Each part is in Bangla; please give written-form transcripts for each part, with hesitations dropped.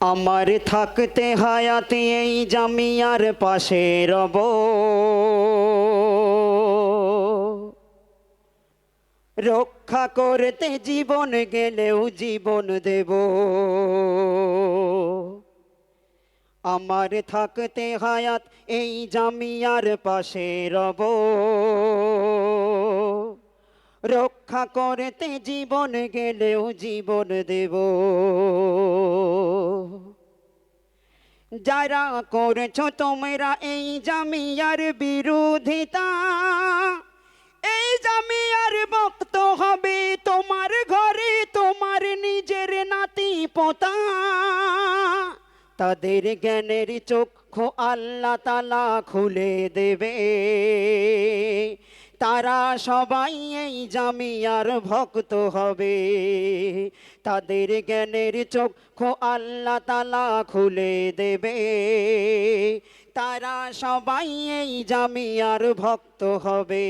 আমার থাকতে হায়াতে এই জামিয়ার পাশে রব, রক্ষা করতে জীবন গেলেও জীবন দেব। আমার থাকতে হায়াত এই জামিয়ার পাশে রব, রক্ষা করতে জীবন গেলেও জীবন দেব। যারা করছো তোমরা এই জামিয়ার বিরোধিতা, এই জামিয়ার ভক্ত হবে তোমার ঘরে তোমার নিজের নাতি পোতা। তাদের জ্ঞানের চক্ষু আল্লাহ তাআলা খুলে দেবে, তারা সবাই এই জামিয়ার ভক্ত হবে। তাদের জ্ঞানের চক্ষু আল্লাহ তাআলা খুলে দেবে, তারা সবাই এই জামিয়ার ভক্ত হবে।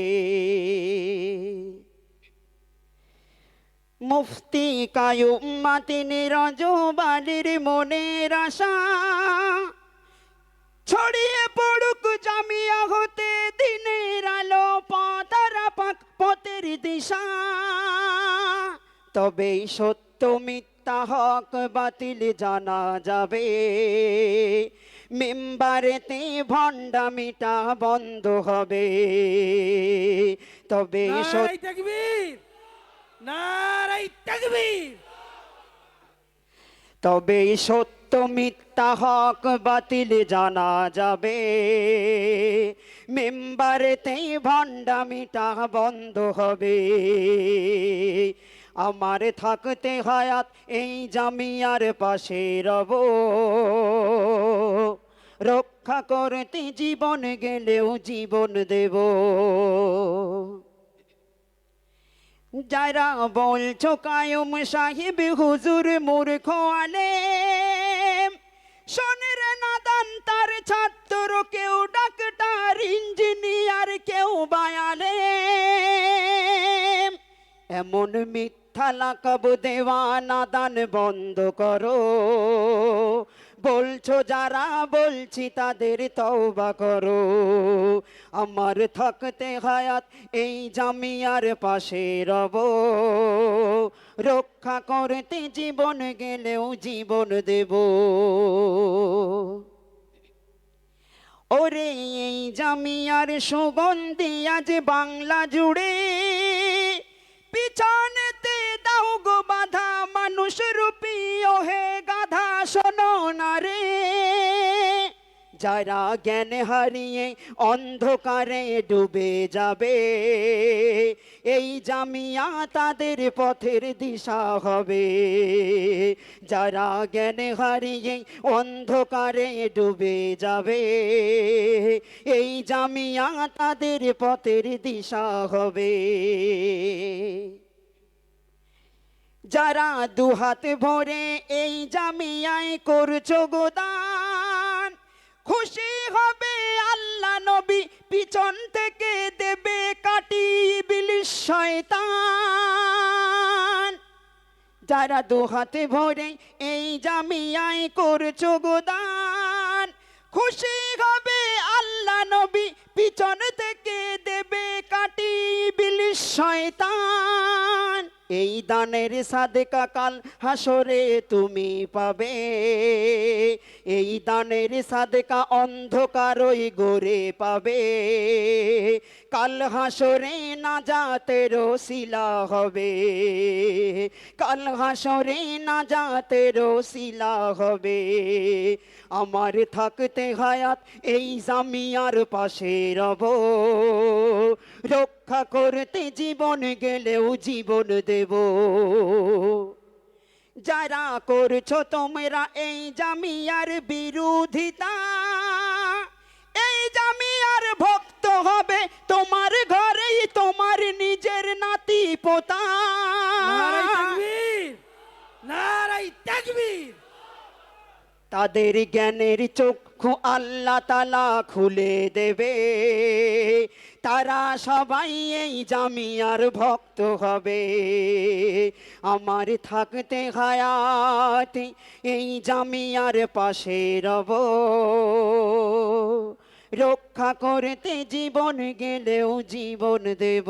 মুফতি কায়ুম মাতিন রজবালির মনের আশা, ছড়িয়ে পড়ুক জামিয়া হতে দিনের আলো, পতারা পাক পথের দিশা। তবেই সত্য মিথ্যা হক বাতিল জানা যাবে, মেম্বারেতে ভণ্ডামিটা বন্ধ হবে। তবে নারায়ে তাকবীর, নারায়ে তাকবীর। তবে সত্য মিথ্যা হক বাতিল জানা যাবে, মেম্বারেতে ভণ্ডামিটা বন্ধ হবে। আমার থাকতে হায়াত এই জামিয়ার পাশে রব, রক্ষা করতে জীবন গেলেও জীবন দেব। যারা বলছো কায়ুম সাহেব হুজুর মূর্খ আলেম, শোনের নাদান তার ছাত্র কেউ ডাক্তার ইঞ্জিনিয়ার কেউ বায়ালেম। এমন মিথ্যা লাকাব দেওয়া নাদান বন্ধ করো, বলছো যারা বলছি তাদের তওবা করো। আমার থাকতে হায়াত এই জামিয়ার পাশে রব, রক্ষা করতে জীবন গেলেও জীবন দেব। ওরে এই জামিয়ার সুগন্ধি আজ বাংলা জুড়ে, পিছনেতে দাও গো বাধা মানুষ রূপী ওহে গাধা। শোনো না রে, যারা জ্ঞান হারিয়ে অন্ধকারে ডুবে যাবে, এই জামিয়া তাদের পথের দিশা হবে। যারা জ্ঞান হারিয়ে অন্ধকারে ডুবে যাবে, এই জামিয়া তাদের পথের দিশা হবে। যারা দুহাত ভরে এই জামিয়ায় করছো গোদান, খুশি হবে আল্লাহ নবী পিছন থেকে দেবে কাটি ইবলিস শয়তান। যারা দুহাতে ভরে এই জামিয়ায় করছো গোদান, খুশি হবে আল্লাহ নবী পিছন থেকে দেবে কাটি ইবলিস শয়তান। এই দানের সাদেকা কাল হাসরে তুমি পাবে, এই দানের সাদেকা অন্ধকারই গড়ে পাবে। কাল হাসরে নাজাতের ওসিলা হবে, কাল হাসরে নাজাতের ওসিলা হবে। আমার থাকতে হায়াত এই জামিয়ার পাশে রব, রক্ষা করতে জীবন গেলেও জীবন দেব। যারা করছো তোমরা এই জামিয়ার বিরোধিতা, এই জামিয়ার ভক্ত হবে তোমার ঘরেই তোমার নিজের নাতি পোতা। নারায়ে তাকবীর, নারায়ে তাকবীর। তাদের জ্ঞানের চক্ষু আল্লাহ তালা খুলে দেবে, তারা সবাই এই জামিয়ার ভক্ত হবে। আমার থাকতে হায়াত এই জামিয়ার পাশে রব, রক্ষা করতে জীবন গেলেও জীবন দেব।